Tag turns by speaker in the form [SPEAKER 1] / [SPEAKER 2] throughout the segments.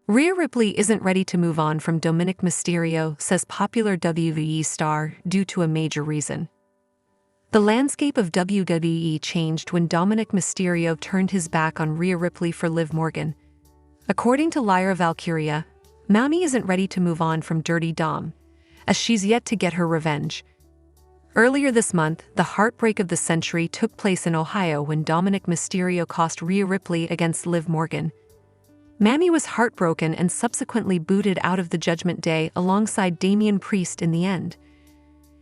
[SPEAKER 1] Rhea Ripley isn't ready to move on from Dominik Mysterio, says popular WWE star, due to a major reason. The landscape of WWE changed when Dominik Mysterio turned his back on Rhea Ripley for Liv Morgan. According to Lyra Valkyria, Mami isn't ready to move on from Dirty Dom, as she's yet to get her revenge. Earlier this month, the heartbreak of the century took place in Ohio when Dominik Mysterio cost Rhea Ripley against Liv Morgan. Mami was heartbroken and subsequently booted out of the Judgment Day alongside Damian Priest in the end.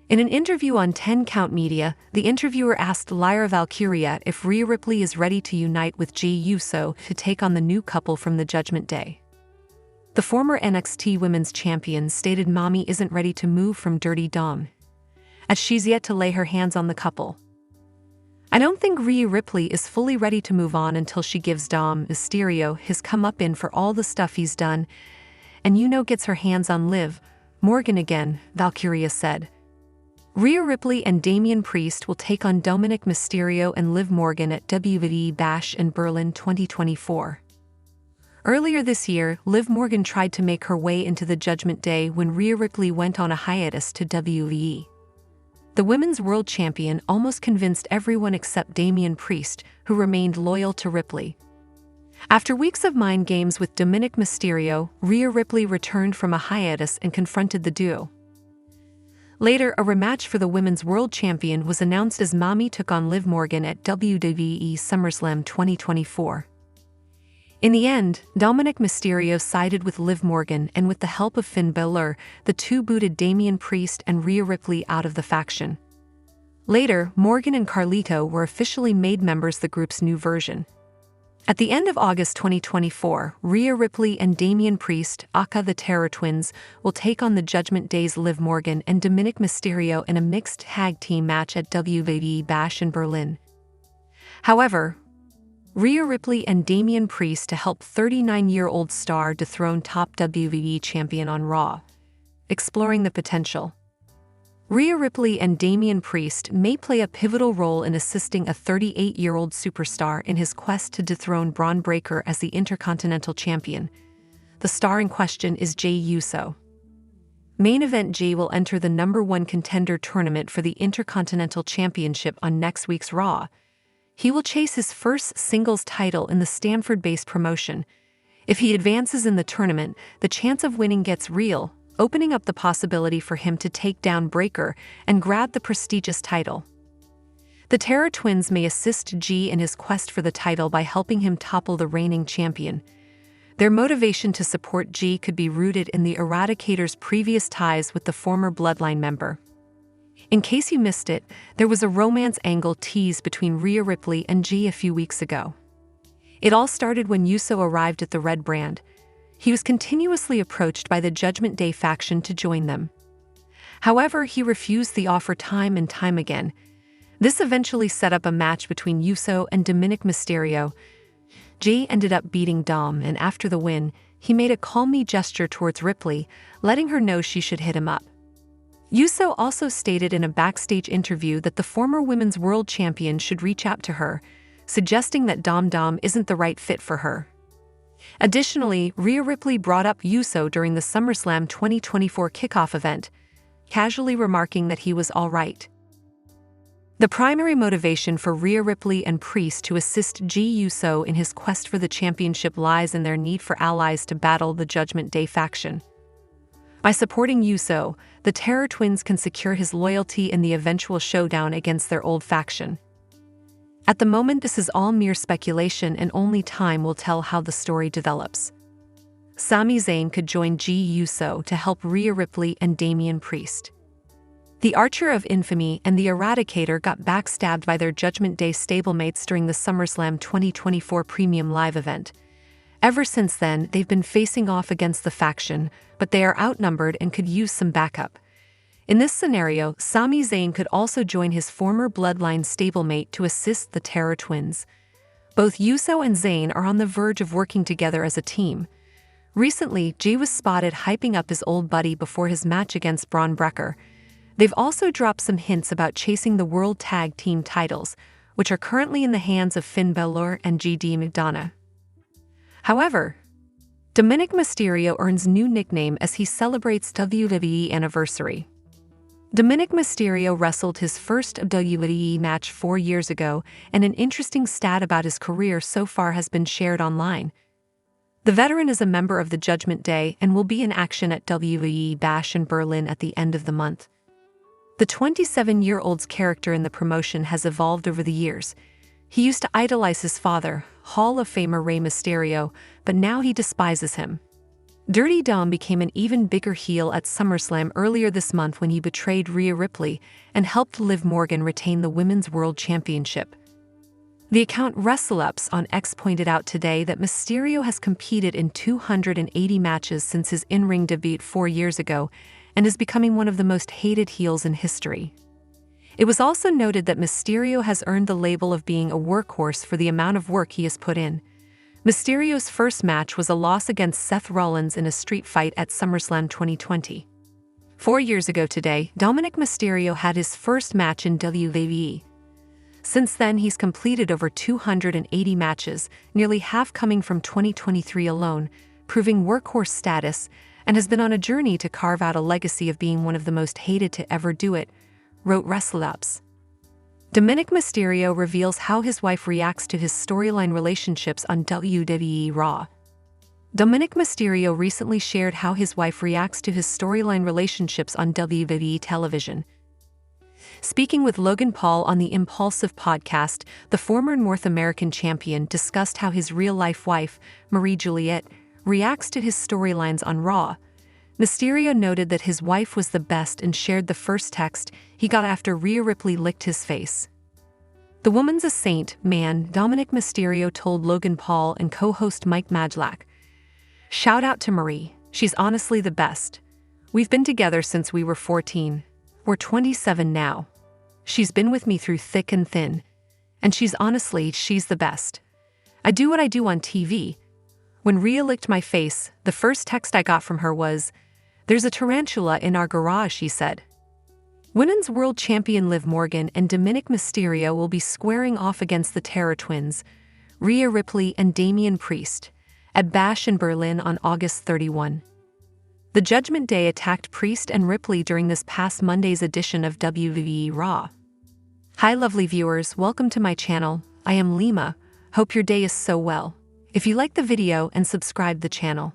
[SPEAKER 1] In an interview on 10 Count Media, the interviewer asked Lyra Valkyria if Rhea Ripley is ready to unite with Jey Uso to take on the new couple from the Judgment Day. The former NXT Women's Champion stated Mami isn't ready to move from Dirty Dom, as she's yet to lay her hands on the couple. I don't think Rhea Ripley is fully ready to move on until she gives Dom Mysterio his comeuppance for all the stuff he's done, and gets her hands on Liv Morgan again, Valkyria said. Rhea Ripley and Damian Priest will take on Dominik Mysterio and Liv Morgan at WWE Bash in Berlin 2024. Earlier this year, Liv Morgan tried to make her way into the Judgment Day when Rhea Ripley went on a hiatus to WWE. The Women's World Champion almost convinced everyone except Damian Priest, who remained loyal to Ripley. After weeks of mind games with Dominik Mysterio, Rhea Ripley returned from a hiatus and confronted the duo. Later, a rematch for the Women's World Champion was announced as Mami took on Liv Morgan at WWE SummerSlam 2024. In the end, Dominik Mysterio sided with Liv Morgan, and with the help of Finn Balor, the two booted Damian Priest and Rhea Ripley out of the faction. Later, Morgan and Carlito were officially made members of the group's new version. At the end of August 2024, Rhea Ripley and Damian Priest, aka the Terror Twins, will take on the Judgment Day's Liv Morgan and Dominik Mysterio in a mixed tag team match at WWE Bash in Berlin. However, Rhea Ripley and Damian Priest to help 39-year-old star dethrone top WWE champion on Raw, exploring the potential. Rhea Ripley and Damian Priest may play a pivotal role in assisting a 38-year-old superstar in his quest to dethrone Braun Breaker as the Intercontinental Champion. The star in question is Jey Uso. Main event Jey will enter the #1 contender tournament for the Intercontinental Championship on next week's Raw. He will chase his first singles title in the Stanford-based promotion. If he advances in the tournament, the chance of winning gets real, opening up the possibility for him to take down Breaker and grab the prestigious title. The Terror Twins may assist Jey in his quest for the title by helping him topple the reigning champion. Their motivation to support Jey could be rooted in the Eradicator's previous ties with the former Bloodline member. In case you missed it, there was a romance angle teased between Rhea Ripley and Jey a few weeks ago. It all started when Uso arrived at the Red Brand. He was continuously approached by the Judgment Day faction to join them. However, he refused the offer time and time again. This eventually set up a match between Uso and Dominik Mysterio. Jey ended up beating Dom, and after the win, he made a call me gesture towards Ripley, letting her know she should hit him up. Uso also stated in a backstage interview that the former Women's World Champion should reach out to her, suggesting that Dom isn't the right fit for her. Additionally, Rhea Ripley brought up Uso during the SummerSlam 2024 kickoff event, casually remarking that he was all right. The primary motivation for Rhea Ripley and Priest to assist Jey Uso in his quest for the championship lies in their need for allies to battle the Judgment Day faction. By supporting Uso, the Terror Twins can secure his loyalty in the eventual showdown against their old faction. At the moment, this is all mere speculation, and only time will tell how the story develops. Sami Zayn could join Jey Uso to help Rhea Ripley and Damian Priest. The Archer of Infamy and the Eradicator got backstabbed by their Judgment Day stablemates during the SummerSlam 2024 Premium Live event. Ever since then, they've been facing off against the faction, but they are outnumbered and could use some backup. In this scenario, Sami Zayn could also join his former Bloodline stablemate to assist the Terror Twins. Both Uso and Zayn are on the verge of working together as a team. Recently, Jey was spotted hyping up his old buddy before his match against Braun Breaker. They've also dropped some hints about chasing the World Tag Team titles, which are currently in the hands of Finn Balor and JD McDonough. However, Dominik Mysterio earns new nickname as he celebrates WWE anniversary. Dominik Mysterio wrestled his first WWE match 4 years ago, and an interesting stat about his career so far has been shared online. The veteran is a member of the Judgment Day and will be in action at WWE Bash in Berlin at the end of the month. The 27-year-old's character in the promotion has evolved over the years. He used to idolize his father, Hall of Famer Rey Mysterio, but now he despises him. Dirty Dom became an even bigger heel at SummerSlam earlier this month when he betrayed Rhea Ripley and helped Liv Morgan retain the Women's World Championship. The account WrestleUps on X pointed out today that Mysterio has competed in 280 matches since his in-ring debut 4 years ago and is becoming one of the most hated heels in history. It was also noted that Mysterio has earned the label of being a workhorse for the amount of work he has put in. Mysterio's first match was a loss against Seth Rollins in a street fight at SummerSlam 2020. 4 years ago today, Dominik Mysterio had his first match in WWE. Since then, he's completed over 280 matches, nearly half coming from 2023 alone, proving workhorse status, and has been on a journey to carve out a legacy of being one of the most hated to ever do it, wrote WrestleUps. Dominik Mysterio reveals how his wife reacts to his storyline relationships on WWE Raw. Dominik Mysterio recently shared how his wife reacts to his storyline relationships on WWE television. Speaking with Logan Paul on the Impulsive podcast, the former North American champion discussed how his real-life wife, Marie Juliet, reacts to his storylines on Raw. Mysterio noted that his wife was the best and shared the first text he got after Rhea Ripley licked his face. "The woman's a saint, man," Dominik Mysterio told Logan Paul and co-host Mike Madlak. "Shout out to Marie, she's honestly the best. We've been together since we were 14. We're 27 now. She's been with me through thick and thin. And she's the best. I do what I do on TV. When Rhea licked my face, the first text I got from her was, 'There's a tarantula in our garage,' she said." Women's World Champion Liv Morgan and Dominik Mysterio will be squaring off against the Terror Twins, Rhea Ripley and Damian Priest, at Bash in Berlin on August 31. The Judgment Day attacked Priest and Ripley during this past Monday's edition of WWE Raw. Hi lovely viewers, welcome to my channel. I am Lima. Hope your day is so well. If you like the video and subscribe the channel.